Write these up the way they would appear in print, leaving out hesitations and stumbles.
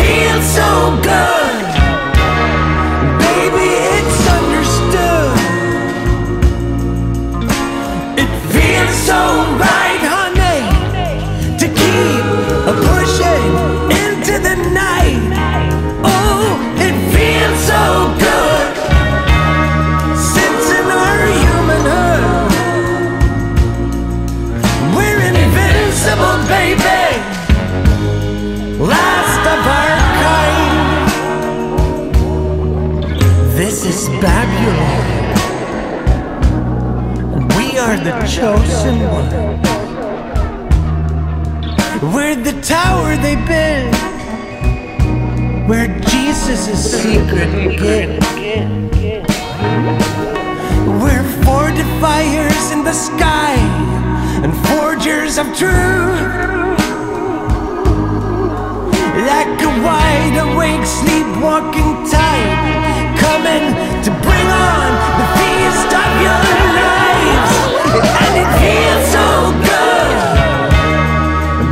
feels so good. Baby, it's understood. It feels so right, honey, to keep pushing into the night. Oh, it feels so good. Sensing our humanhood. We're invincible, baby. Last of our kind. This is Babylon. We are the chosen one. We're the tower they built, where Jesus' secret hid. We're fortifiers in the sky and forgers of truth. Like a wide awake sleepwalking tide, coming to bring on the feast of your lives. And it feels so good.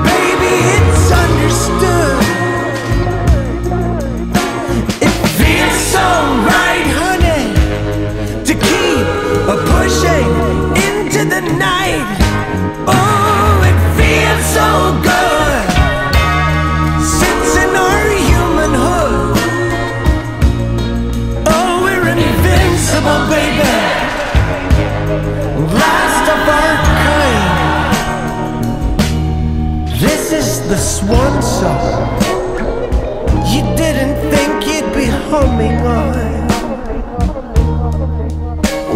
Baby, it's understood. It feels so right, honey, to keep pushing into the night. Oh, it feels so good. Sensing our humanhood. Oh, we're invincible, baby. Last of our kind. This is the swan song. You didn't think you'd be humming on.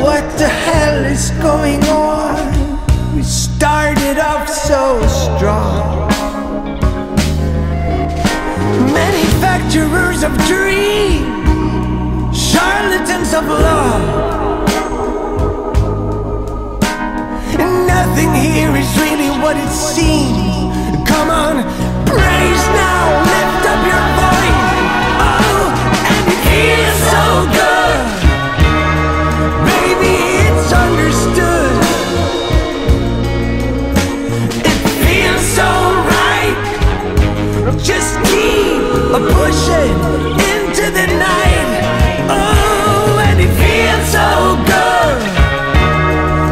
What the hell is going on? We started off so strong. Manufacturers of dreams, charlatans of love. Nothing here is really what it seems. Come on, praise now, lift up your voice. Oh, and it feels so good. Baby, it's understood. It feels so right. Just keep pushing into the night. Oh, and it feels so good.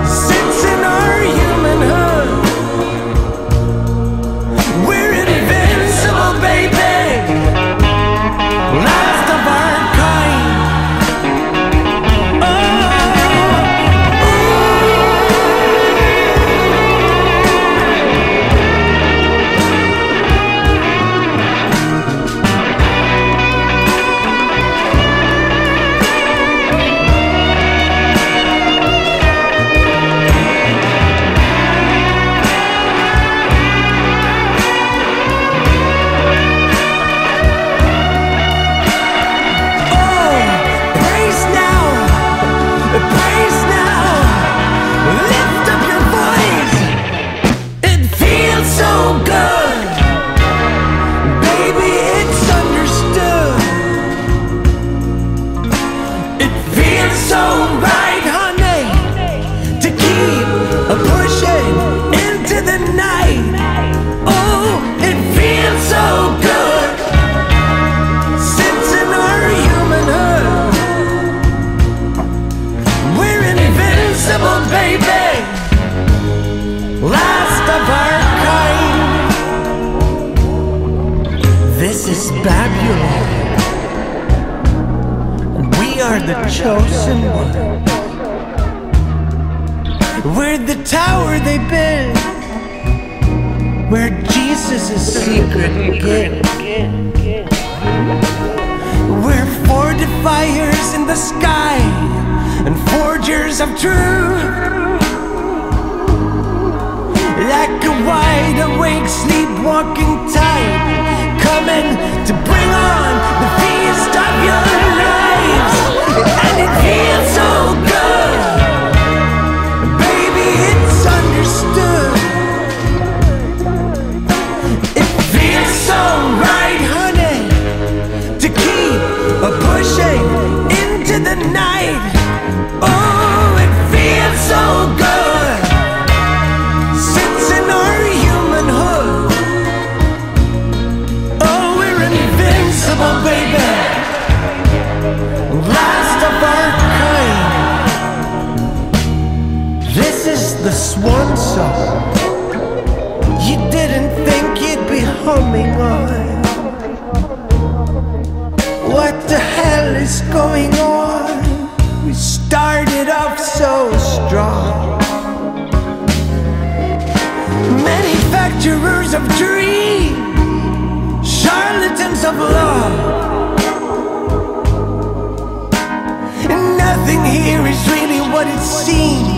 Sensing our humanhood. We're invincible, baby. Last of our kind. Praise now, lift up your voice. It feels so good. Baby, it's understood. It feels so right, honey, to keep pushing into the night. Oh, it feels so good. Sensing our humanhood. We're invincible, baby. Last of our kind. This is Babylon. We are the chosen one. We're the tower they built, where Jesus' secret hid. We're fortifiers in the sky and forgers of truth. Like a wide awake sleepwalking tide, coming to bring on the feast of your lives. And it feels so good. Baby, it's understood. It feels so right, honey, to keep pushing into the night. Oh, it feels so good. Sensing our humanhood. Oh, we're invincible. untouchable, baby, last of our kind. This is the swan song you didn't think you'd be humming on. What the hell is going on? We started off so strong. Manufacturers of dreams, charlatans of love, and nothing here is really what it seems.